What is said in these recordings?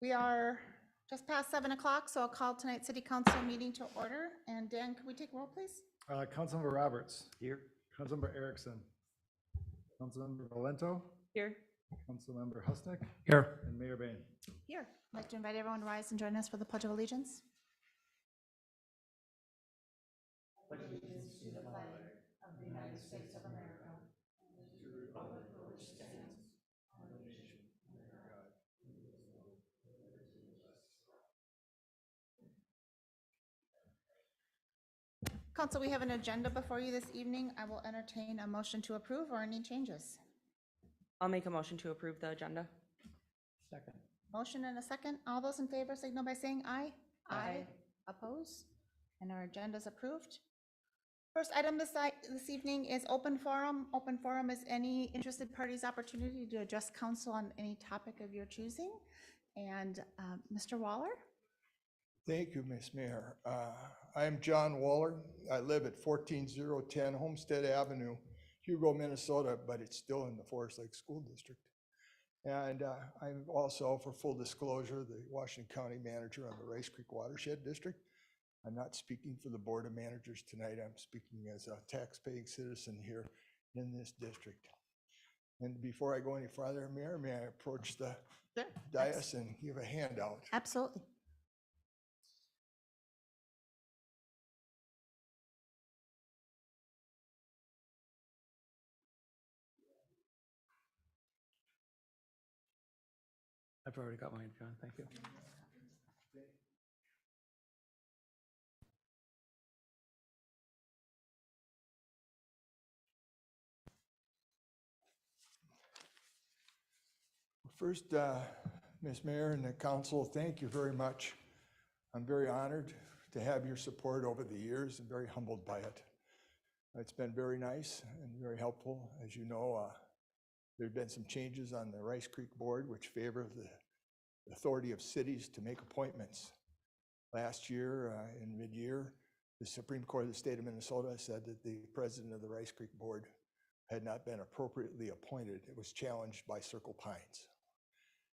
We are just past 7 o'clock, so I'll call tonight's city council meeting to order. And Dan, could we take roll, please? Councilmember Roberts. Here. Councilmember Erickson. Councilmember Valento. Here. Councilmember Husnick. Here. And Mayor Bain. Here. I'd like to invite everyone to rise and join us for the Pledge of Allegiance. Council, we have an agenda before you this evening. I will entertain a motion to approve or any changes. I'll make a motion to approve the agenda. Second. Motion and a second. All those in favor signal by saying aye. Aye. Oppose? And our agenda is approved. First item this evening is open forum. Open forum is any interested party's opportunity to address council on any topic of your choosing. And Mr. Waller? Thank you, Ms. Mayor. I'm John Waller. I live at 14010 Homestead Avenue, Hugo, Minnesota, but it's still in the Forest Lake School District. And I'm also, for full disclosure, the Washington County Manager on the Rice Creek Watershed District. I'm not speaking for the Board of Managers tonight. I'm speaking as a tax-paying citizen here in this district. And before I go any farther, Mayor, may I approach the dais and give a handout? Absolutely. I've already got mine, John. Thank you. First, Ms. Mayor and the council, thank you very much. I'm very honored to have your support over the years and very humbled by it. It's been very nice and very helpful. As you know, there have been some changes on the Rice Creek Board which favor the authority of cities to make appointments. Last year, in mid-year, the Supreme Court of the state of Minnesota said that the president of the Rice Creek Board had not been appropriately appointed. It was challenged by Circle Pines.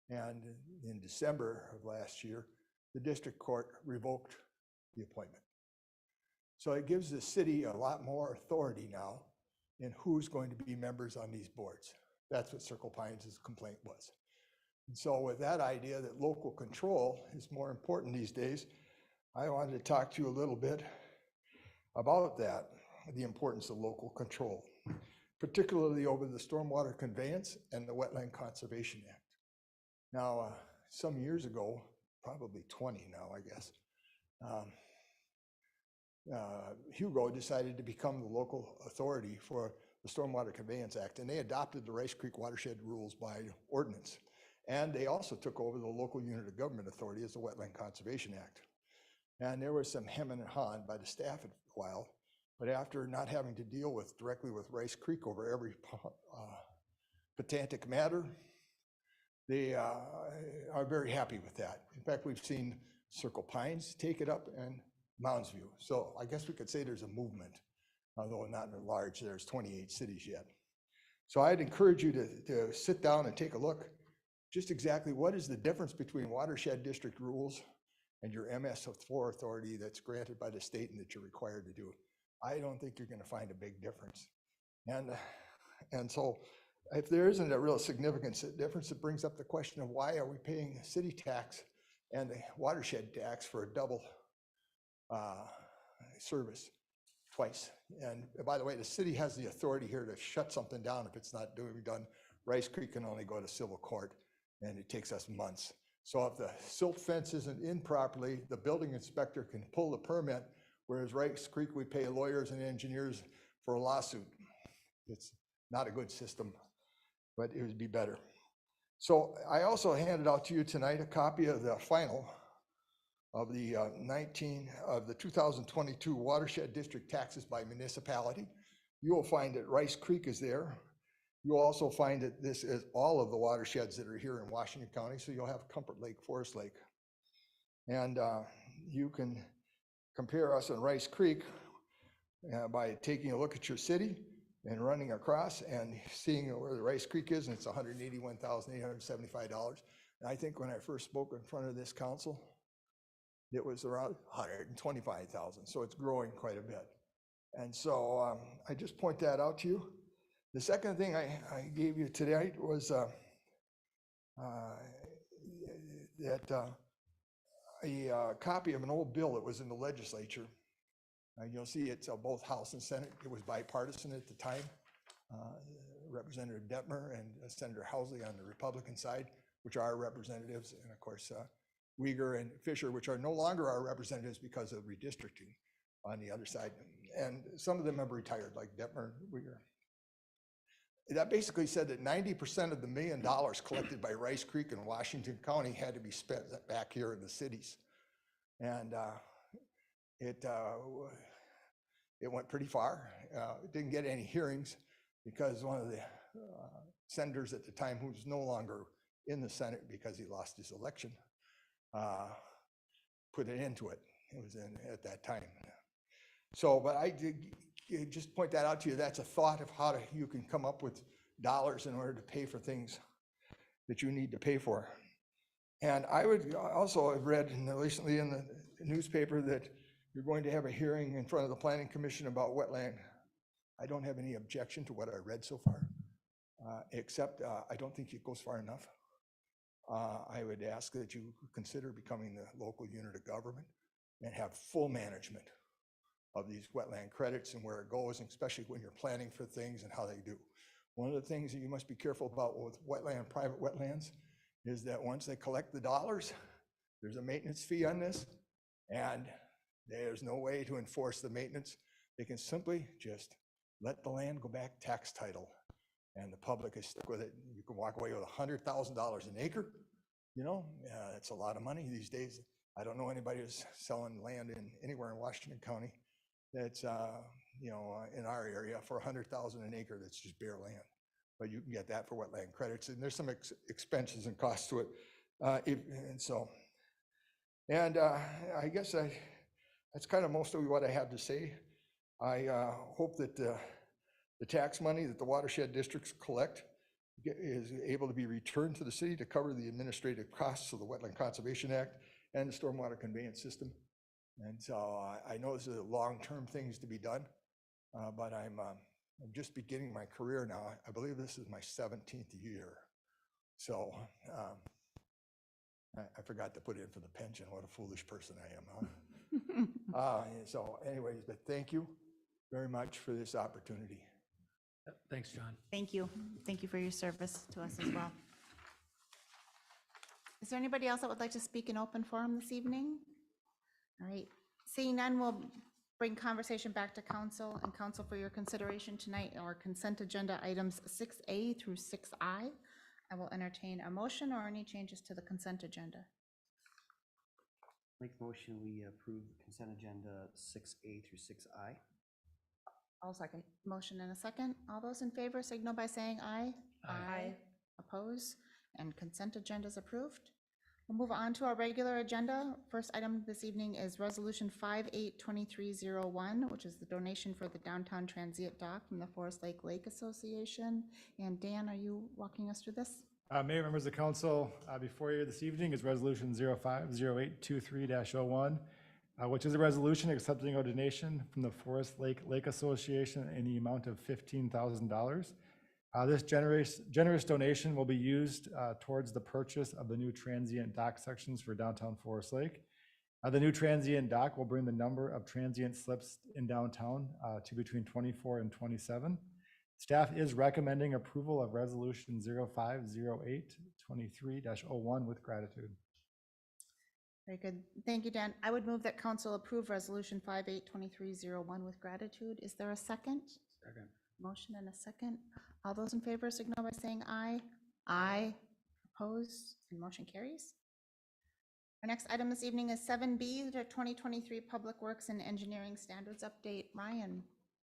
And in December of last year, the district court revoked the appointment. So it gives the city a lot more authority now in who's going to be members on these boards. That's what Circle Pines' complaint was. And so with that idea that local control is more important these days, I wanted to talk to you a little bit about that, the importance of local control, particularly over the Stormwater Conveyance and the Wetland Conservation Act. Now, some years ago, probably 20 now, I guess, Hugo decided to become the local authority for the Stormwater Conveyance Act, and they adopted the Rice Creek Watershed Rules by ordinance. And they also took over the local unit of government authority as the Wetland Conservation Act. And there was some hem and hawing by the staff for a while, but after not having to deal directly with Rice Creek over every pedantic matter, they are very happy with that. In fact, we've seen Circle Pines take it up and Mounds View. So I guess we could say there's a movement, although not in large, there's 28 cities yet. So I'd encourage you to sit down and take a look just exactly what is the difference between watershed district rules and your MS4 authority that's granted by the state and that you're required to do. I don't think you're going to find a big difference. And so if there isn't a real significant difference, it brings up the question of why are we paying city tax and the watershed tax for a double service twice. And by the way, the city has the authority here to shut something down if it's not being done. Rice Creek can only go to civil court, and it takes us months. So if the silt fence isn't in properly, the building inspector can pull the permit, whereas Rice Creek, we pay lawyers and engineers for a lawsuit. It's not a good system, but it would be better. So I also handed out to you tonight a copy of the final of the 2022 Watershed District Taxes by Municipality. You will find that Rice Creek is there. You'll also find that this is all of the watersheds that are here in Washington County. So you'll have Comfort Lake, Forest Lake. And you can compare us in Rice Creek by taking a look at your city and running across and seeing where the Rice Creek is, and it's $181,875. And I think when I first spoke in front of this council, it was around 125,000. So it's growing quite a bit. And so I just point that out to you. The second thing I gave you today was a copy of an old bill that was in the legislature. You'll see it's both House and Senate. It was bipartisan at the time. Representative Detmer and Senator Housley on the Republican side, which are our representatives, and of course Uyghur and Fisher, which are no longer our representatives because of redistricting on the other side. And some of them have retired, like Detmer and Uyghur. That basically said that 90% of the $1 million collected by Rice Creek and Washington County had to be spent back here in the cities. And it went pretty far. It didn't get any hearings because one of the senators at the time, who's no longer in the Senate because he lost his election, put an end to it. It was at that time. So, but I did just point that out to you. That's a thought of how you can come up with dollars in order to pay for things that you need to pay for. And I would also have read recently in the newspaper that you're going to have a hearing in front of the Planning Commission about wetland. I don't have any objection to what I read so far, except I don't think it goes far enough. I would ask that you consider becoming the local unit of government and have full management of these wetland credits and where it goes, and especially when you're planning for things and how they do. One of the things that you must be careful about with private wetlands is that once they collect the dollars, there's a maintenance fee on this, and there's no way to enforce the maintenance. They can simply just let the land go back tax title, and the public is stuck with it. You can walk away with $100,000 an acre. You know, that's a lot of money these days. I don't know anybody who's selling land anywhere in Washington County that's in our area for $100,000 an acre. That's just bare land, but you can get that for wetland credits, and there's some expenses and costs to it. I guess that's kind of most of what I have to say. I hope that the tax money that the watershed districts collect is able to be returned to the city to cover the administrative costs of the Wetland Conservation Act and the stormwater conveyance system. And so I know this is long-term things to be done, but I'm just beginning my career now. I believe this is my 17th year. So I forgot to put in for the pension. What a foolish person I am, huh? So anyways, but thank you very much for this opportunity. Thanks, John. Thank you. Thank you for your service to us as well. Is there anybody else that would like to speak in open forum this evening? All right, seeing none, we'll bring conversation back to council, and council for your consideration tonight are consent agenda items 6A through 6I. I will entertain a motion or any changes to the consent agenda. Make a motion, we approve consent agenda 6A through 6I. I'll second. Motion and a second. All those in favor signal by saying aye. Aye. Oppose, and consent agenda is approved. We'll move on to our regular agenda. First item this evening is Resolution 582301, which is the donation for the downtown transient dock from the Forest Lake Association. And Dan, are you walking us through this? Mayor, members of council, before you this evening is Resolution 050823-01, which is a resolution accepting a donation from the Forest Lake Association in the amount of $15,000. This generous donation will be used towards the purchase of the new transient dock sections for downtown Forest Lake. The new transient dock will bring the number of transient slips in downtown to between 24 and 27. Staff is recommending approval of Resolution 050823-01 with gratitude. Very good. Thank you, Dan. I would move that council approve Resolution 582301 with gratitude. Is there a second? Second. Motion and a second. All those in favor signal by saying aye. Aye. Opposed, and motion carries. Our next item this evening is 7B, the 2023 Public Works and Engineering Standards Update. Ryan.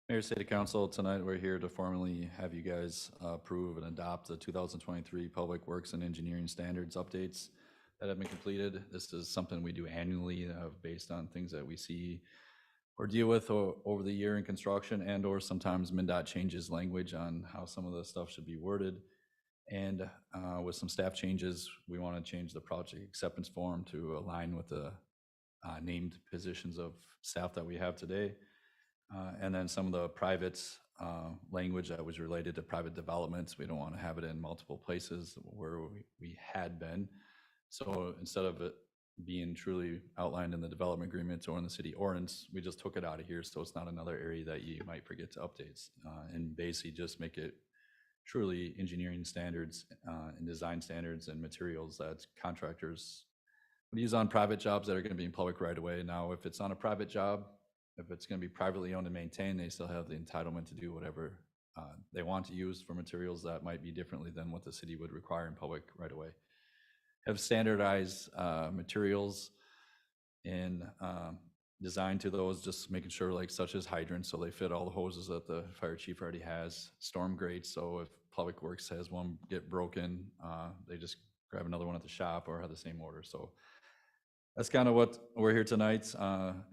Mayor, City Council, tonight we're here to formally have you guys approve and adopt the 2023 Public Works and Engineering Standards updates that have been completed. This is something we do annually based on things that we see or deal with over the year in construction, and or sometimes MnDOT changes language on how some of the stuff should be worded. And with some staff changes, we want to change the project acceptance form to align with the named positions of staff that we have today. And then some of the private language that was related to private developments, we don't want to have it in multiple places where we had been. So instead of it being truly outlined in the development agreements or in the city ordinance, we just took it out of here, so it's not another area that you might forget to update, and basically just make it truly engineering standards and design standards and materials that contractors would use on private jobs that are going to be in public right away. Now, if it's on a private job, if it's going to be privately owned and maintained, they still have the entitlement to do whatever they want to use for materials that might be differently than what the city would require in public right away. Have standardized materials and design to those, just making sure, like such as hydrants, so they fit all the hoses that the fire chief already has. Storm grates, so if Public Works has one get broken, they just grab another one at the shop or have the same order. So that's kind of what we're here tonight.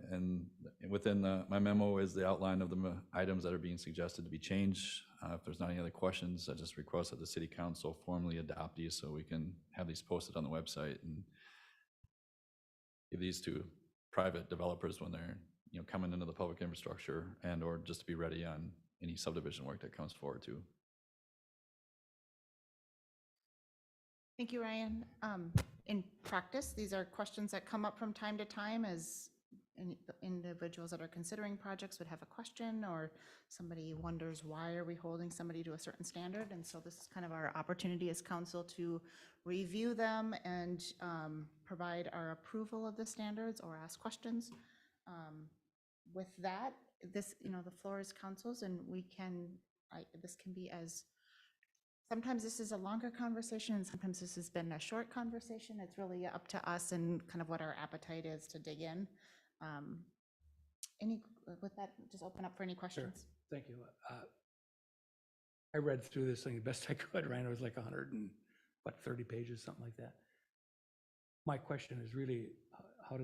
And within my memo is the outline of the items that are being suggested to be changed. If there's not any other questions, I just request that the city council formally adopt these so we can have these posted on the website and give these to private developers when they're coming into the public infrastructure, and or just to be ready on any subdivision work that comes forward too. Thank you, Ryan. In practice, these are questions that come up from time to time as individuals that are considering projects would have a question, or somebody wonders why are we holding somebody to a certain standard. And so this is kind of our opportunity as council to review them and provide our approval of the standards or ask questions. With that, this, the floor is council's, and this can be as, sometimes this is a longer conversation and sometimes this has been a short conversation. It's really up to us and kind of what our appetite is to dig in. With that, just open up for any questions. Thank you. I read through this thing the best I could, Ryan. It was like 130 pages, something like that. My question is really, how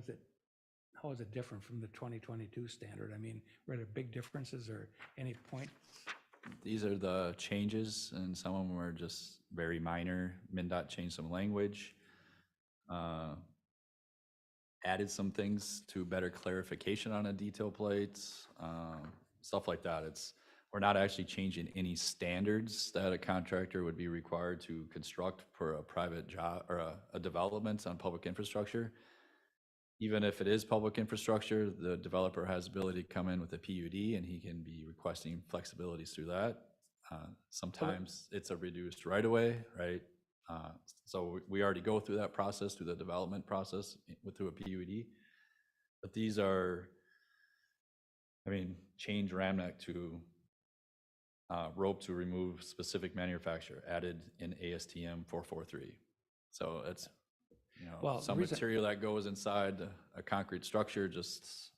is it different from the 2022 standard? I mean, were there big differences or any point? These are the changes, and some of them are just very minor. MnDOT changed some language, added some things to better clarification on a detail plate, stuff like that. We're not actually changing any standards that a contractor would be required to construct for a private job or a development on public infrastructure. Even if it is public infrastructure, the developer has ability to come in with a PUD and he can be requesting flexibilities through that. Sometimes it's a reduced right away, right? So we already go through that process, through the development process through a PUD. But these are, change RAMNEC to rope to remove specific manufacturer added in ASTM 443. So it's, Well, some material that goes inside a concrete structure, just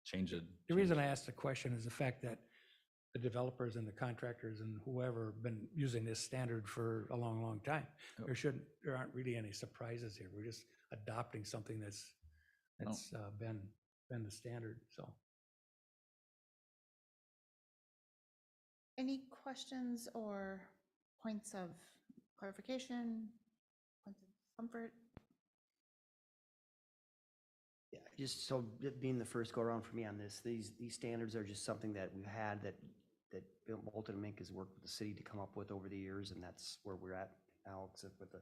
change it. The reason I asked the question is the fact that the developers and the contractors and whoever have been using this standard for a long, long time. Yep. There aren't really any surprises here. We're just adopting something that's been the standard, so. Any questions or points of clarification, points of comfort? Yeah, just so being the first go around for me on this, these standards are just something that we've had that Bill Bolton and Mink has worked with the city to come up with over the years, and that's where we're at now, except with a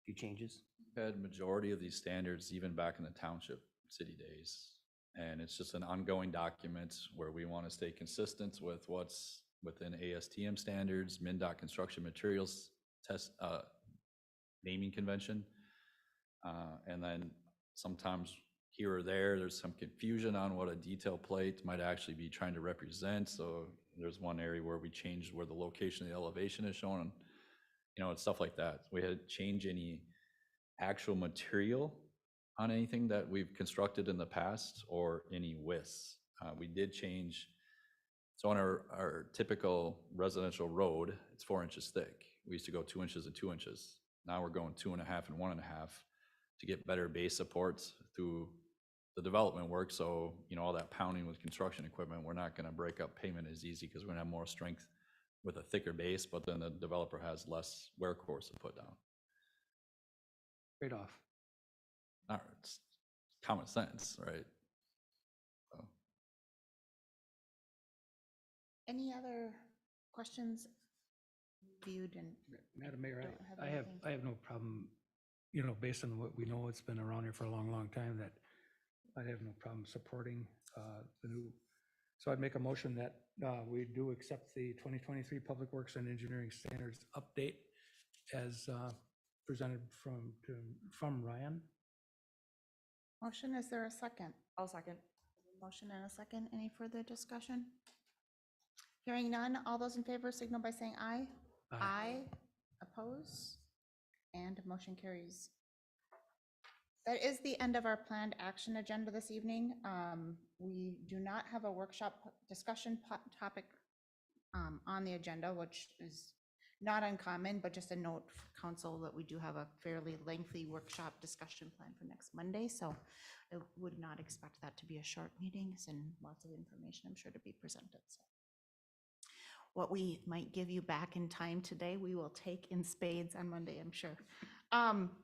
few changes. We've had majority of these standards even back in the township city days. And it's just an ongoing document where we want to stay consistent with what's within ASTM standards, MnDOT construction materials test naming convention. And then sometimes here or there's some confusion on what a detail plate might actually be trying to represent. So there's one area where we changed where the location of the elevation is shown. It's stuff like that. We had to change any actual material on anything that we've constructed in the past or any widths. We did change. So on our typical residential road, it's 4 inches thick. We used to go 2 inches and 2 inches. Now we're going 2.5 and 1.5 to get better base supports through the development work. So, all that pounding with construction equipment, we're not gonna break up payment as easy because we're gonna have more strength with a thicker base, but then the developer has less wear course to put down. Trade-off. It's common sense, right? So, Any other questions viewed and Madam Mayor, Don't have I have, anything. I have no problem, based on what we know, it's been around here for a long, long time, that I'd have no problem supporting the new. So I'd make a motion that we do accept the 2023 Public Works and Engineering Standards update as presented from Ryan. motion, is there a second? I'll second. Motion and a second. Any further discussion? Hearing none, all those in favor signal by saying aye. Aye. Oppose? And motion carries. That is the end of our planned action agenda this evening. We do not have a workshop discussion topic on the agenda, which is not uncommon, but just a note for council that we do have a fairly lengthy workshop discussion plan for next Monday. So I would not expect that to be a short meeting and lots of information, I'm sure, to be presented. So what we might give you back in time today, we will take in spades on Monday, I'm sure.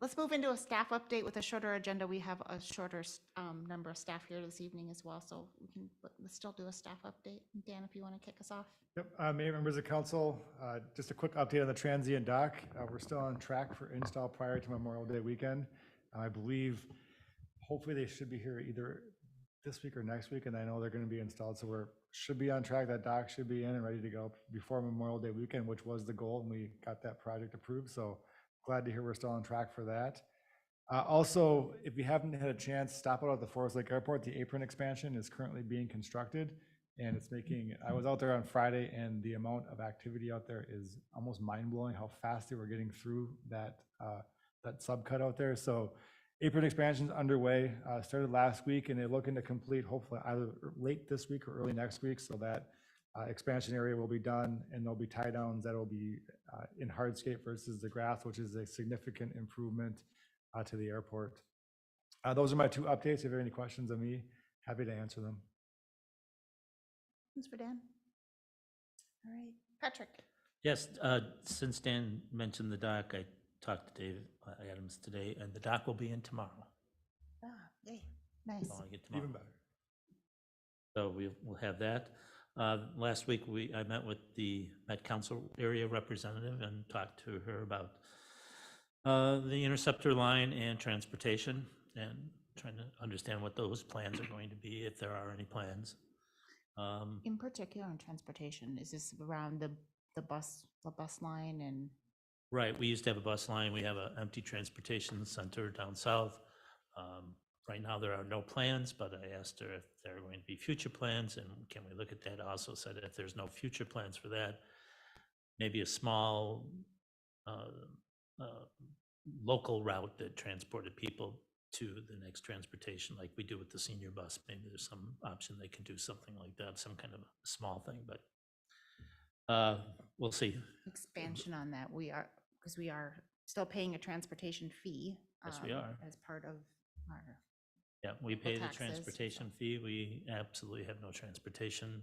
Let's move into a staff update with a shorter agenda. We have a shorter number of staff here this evening as well, so let's still do a staff update. Dan, if you want to kick us off. Yep, Mayor, members of council, just a quick update on the transient dock. We're still on track for install prior to Memorial Day weekend. I believe, hopefully they should be here either this week or next week, and I know they're going to be installed, so should be on track. That dock should be in and ready to go before Memorial Day weekend, which was the goal, and we got that project approved, so glad to hear we're still on track for that. Also, if you haven't had a chance, stop out at the Forest Lake Airport. The apron expansion is currently being constructed, and it's I was out there on Friday, and the amount of activity out there is almost mind-blowing how fast they were getting through that subcut out there. So apron expansion's underway, started last week, and they're looking to complete hopefully either late this week or early next week, so that expansion area will be done, and there'll be tie downs that will be in hardscape versus the grass, which is a significant improvement to the airport. Those are my two updates. If you have any questions of me, happy to answer them. Thanks for Dan. All right, Patrick. Yes, since Dan mentioned the dock, I talked to Dave Adams today, and the dock will be in tomorrow. Yay, nice. I'll get tomorrow. Even better. So we'll have that. Last week, I met with the Met Council area representative and talked to her about the interceptor line and transportation, and trying to understand what those plans are going to be, if there are any plans. In particular on transportation, is this around the bus line and? Right, we used to have a bus line. We have an empty transportation center down south. Right now, there are no plans, but I asked her if there are going to be future plans, and can we look at that? I also said if there's no future plans for that, maybe a small local route that transported people to the next transportation, like we do with the senior bus. Maybe there's some option they can do something like that, some kind of a small thing, but we'll see. Expansion on that, because we are still paying a transportation fee. Yes, we are. As part of our, Yeah, we pay the taxes, transportation fee. We absolutely have no transportation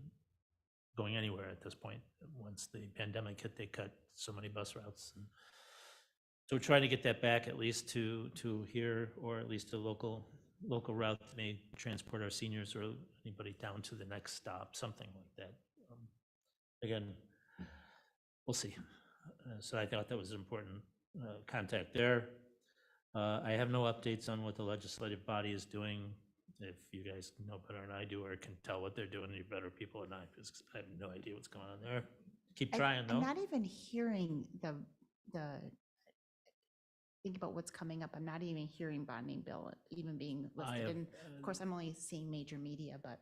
going anywhere at this point. Once the pandemic hit, they cut so many bus routes. And so we're trying to get that back at least to here, or at least a local route that may transport our seniors or anybody down to the next stop, something like that. Again, we'll see. So I thought that was an important contact there. I have no updates on what the legislative body is doing. If you guys know better than I do, or can tell what they're doing, you're better people than I, because I have no idea what's going on there. Keep trying, though. I'm not even hearing think about what's coming up. I'm not even hearing bonding bill even being listed. And of course, I'm only seeing major media, but.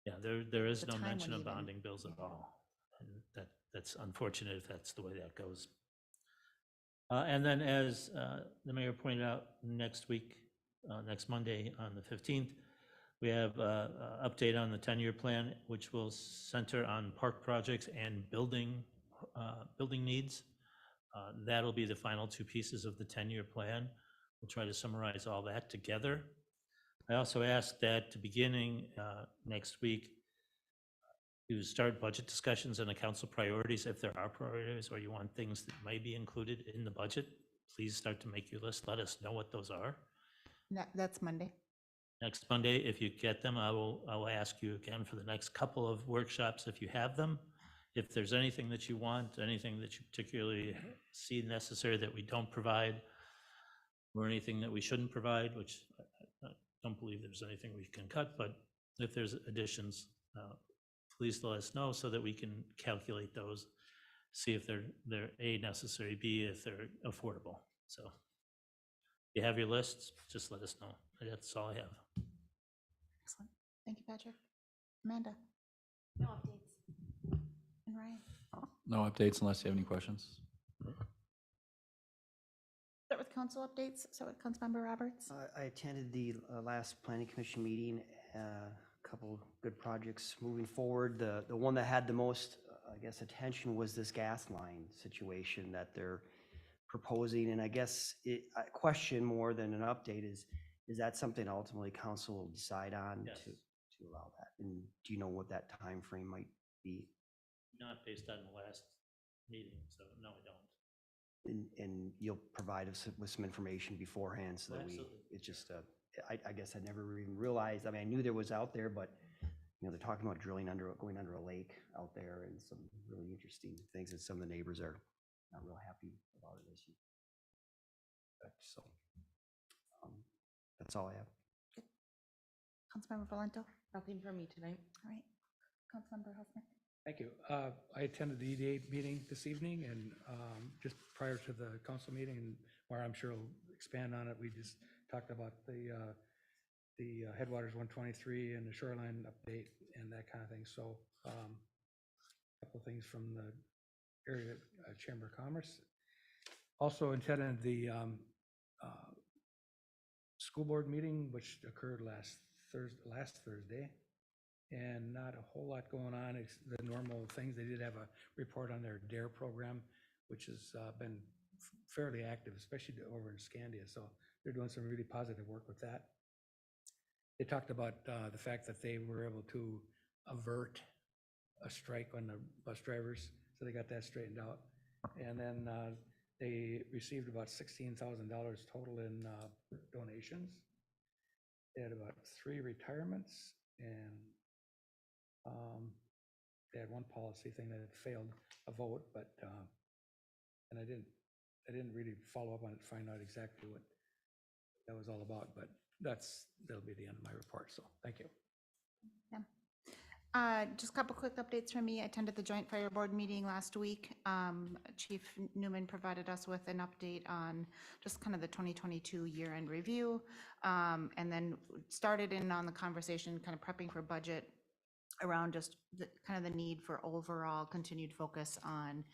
Yeah, there is the no time mention when of even- bonding bills at all. And that's unfortunate if that's the way that goes. And then as the mayor pointed out, next week, next Monday on the 15th, we have an update on the 10-year plan, which will center on park projects and building needs. That'll be the final two pieces of the 10-year plan. We'll try to summarize all that together. I also asked that to beginning next week, to start budget discussions and the council priorities. If there are priorities or you want things that may be included in the budget, please start to make your list. Let us know what those are. That's Monday. Next Monday, if you get them, I will ask you again for the next couple of workshops if you have them. If there's anything that you want, anything that you particularly see necessary that we don't provide, or anything that we shouldn't provide, which I don't believe there's anything we can cut, but if there's additions, please let us know so that we can calculate those, see if they're A, necessary, B, if they're affordable. So if you have your lists, just let us know. That's all I have. Excellent. Thank you, Patrick. Amanda? No updates. And Ryan? No updates unless you have any questions. Start with council updates. Start with Councilmember Roberts. I attended the last planning commission meeting, a couple good projects moving forward. The one that had the most, I guess, attention was this gas line situation that they're proposing. And I guess a question more than an update is that something ultimately council will decide on Yes. to allow that? And do you know what that time frame might be? Not based on the last meeting, so no, I don't. And you'll provide us with some information beforehand so that Absolutely. it's just, I guess I never even realized, I mean, I knew there was out there, but, you know, they're talking about going under a lake out there and some really interesting things that some of the neighbors are not real happy about it as you. So, that's all I have. Councilmember Valento? Nothing for me tonight. All right. Councilmember Huffman? Thank you. I attended the EDA meeting this evening, and just prior to the council meeting, and where I'm sure will expand on it, we just talked about the Headwaters 123 and the shoreline update and that kind of thing. So a couple of things from the area Chamber of Commerce. Also attended the school board meeting, which occurred last Thursday. And not a whole lot going on. It's the normal things. They did have a report on their DARE program, which has been fairly active, especially over in Scandia. So they're doing some really positive work with that. They talked about the fact that they were able to avert a strike on the bus drivers. So they got that straightened out. And then they received about $16,000 total in donations. They had about 3 retirements, and they had one policy thing that had failed a vote, but and I didn't really follow up on it to find out exactly what that was all about, but that'll be the end of my report. So thank you. Just a couple quick updates from me. I attended the Joint Fire Board meeting last week. Chief Newman provided us with an update on just kind of the 2022 year-end review, and then started in on the conversation, kind of prepping for budget around just kind of the need for overall continued focus on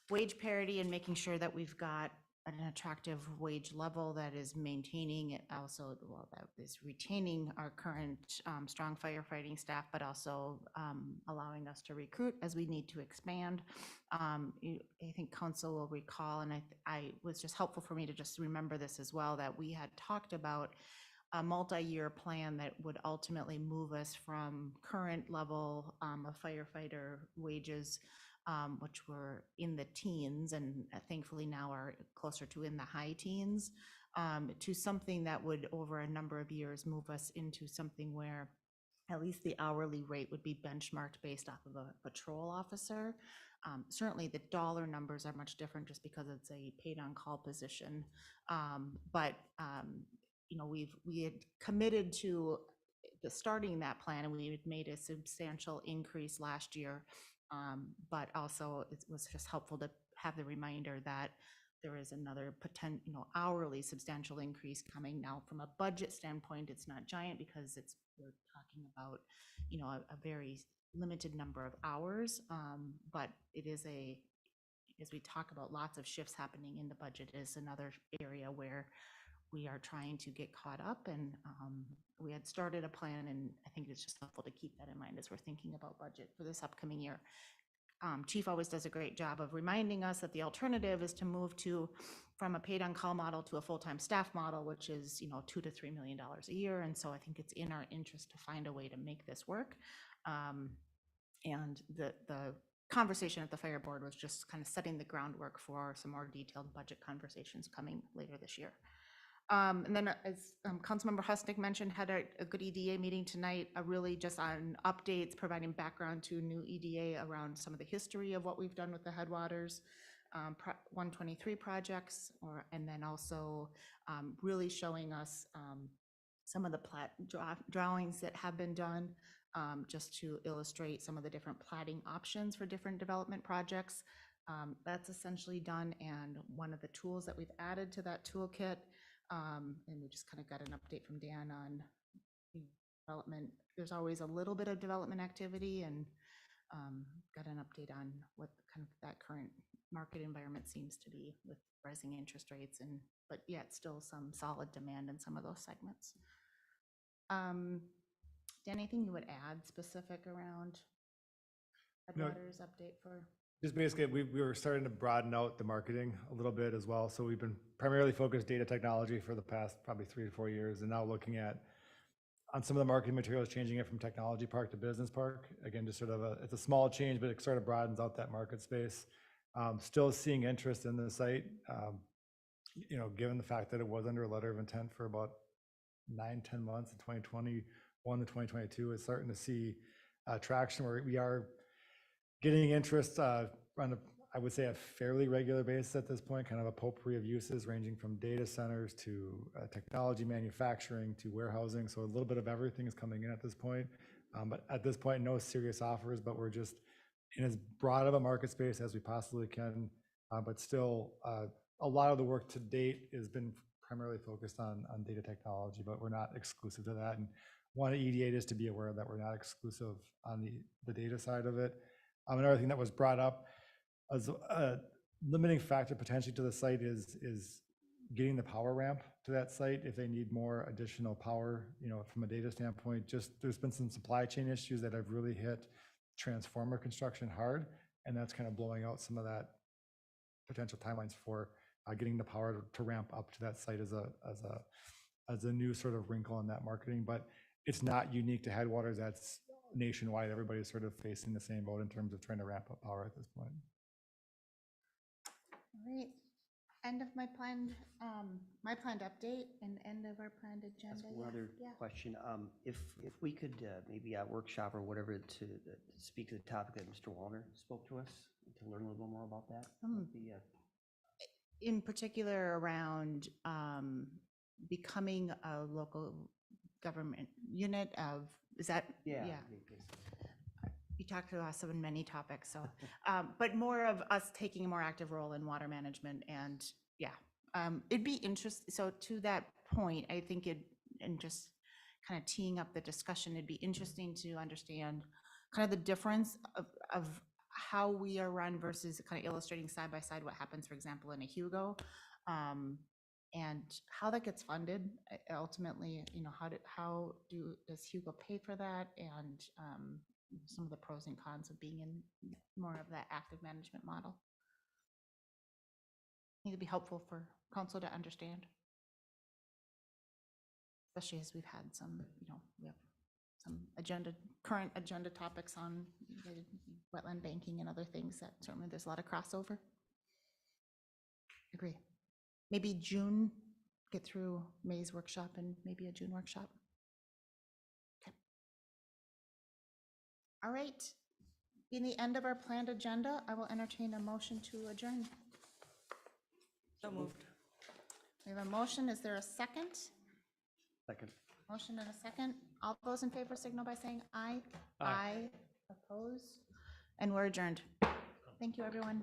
wage parity and making sure that we've got an attractive wage level that is maintaining it also, well, that is retaining our current strong firefighting staff, but also allowing us to recruit as we need to expand. I think council will recall, and I was just helpful for me to just remember this as well, that we had talked about a multi-year plan that would ultimately move us from current level of firefighter wages, which were in the teens and thankfully now are closer to in the high teens, to something that would over a number of years move us into something where at least the hourly rate would be benchmarked based off of a patrol officer. Certainly the dollar numbers are much different just because it's a paid on call position. But you know, we had committed to starting that plan, and we had made a substantial increase last year. But also it was just helpful to have the reminder that there is another potential, you know, hourly substantial increase coming. Now from a budget standpoint, it's not giant because we're talking about, you know, a very limited number of hours. But it is as we talk about lots of shifts happening in the budget, is another area where we are trying to get caught up, and we had started a plan, and I think it's just helpful to keep that in mind as we're thinking about budget for this upcoming year. Chief always does a great job of reminding us that the alternative is to move from a paid-on-call model to a full-time staff model, which is, $2 to $3 million a year. And so I think it's in our interest to find a way to make this work. And the conversation at the fire board was just kind of setting the groundwork for some more detailed budget conversations coming later this year. And then as Councilmember Husnick mentioned, had a good EDA meeting tonight, really just on updates, providing background to new EDA around some of the history of what we've done with the Headwaters 123 projects, and then also really showing us some of the drawings that have been done, just to illustrate some of the different platting options for different development projects. That's essentially done, and one of the tools that we've added to that toolkit, and we just kind of got an update from Dan on development. There's always a little bit of development activity, and got an update on what kind of that current market environment seems to be with rising interest rates, but yet still some solid demand in some of those segments. Dan, anything you would add specific around No. Headwaters update for? Just basically, we were starting to broaden out the marketing a little bit as well. So we've been primarily focused data technology for the past probably 3 to 4 years, and now looking at on some of the marketing materials, changing it from technology park to business park. Again, just sort of it's a small change, but it sort of broadens out that market space. Still seeing interest in the site, given the fact that it was under a letter of intent for about 9-10 months in 2021 to 2022, it's starting to see traction where we are getting interest on I would say a fairly regular basis at this point, kind of a potpourri of uses ranging from data centers to technology manufacturing to warehousing. So a little bit of everything is coming in at this point. But at this point, no serious offers, but we're just in as broad of a market space as we possibly can. But still, a lot of the work to date has been primarily focused on data technology, but we're not exclusive to that. And one of EDA is to be aware that we're not exclusive on the data side of it. Another thing that was brought up as a limiting factor potentially to the site is getting the power ramp to that site if they need more additional power, from a data standpoint. Just there's been some supply chain issues that have really hit transformer construction hard, and that's kind of blowing out some of that potential timelines for getting the power to ramp up to that site as a new sort of wrinkle in that marketing. But it's not unique to Headwaters. That's nationwide. Everybody's sort of facing the same boat in terms of trying to ramp up power at this point. All right, end of my planned update and end of our planned agenda. That's one other Yeah. question. If we could maybe at workshop or whatever to speak to the topic that Mr. Wallner spoke to us, to learn a little bit more about that. In particular around becoming a local government unit of, is that? Yeah. You talked to us on many topics, so, but more of us taking a more active role in water management, and it'd be interesting. So to that point, I think and just kind of teeing up the discussion, it'd be interesting to understand kind of the difference of how we are run versus kind of illustrating side by side what happens, for example, in a Hugo, and how that gets funded ultimately. Does Hugo pay for that, and some of the pros and cons of being in more of that active management model. I think it'd be helpful for council to understand, especially as we've had some, we have some current agenda topics on wetland banking and other things that certainly there's a lot of crossover. Agree. Maybe June, get through May's workshop and maybe a June workshop. Okay. All right. Being the end of our planned agenda, I will entertain a motion to adjourn. So moved. We have a motion. Is there a second? Second. Motion and a second. All those in favor signal by saying aye. Aye. Oppose? And we're adjourned. Thank you, everyone.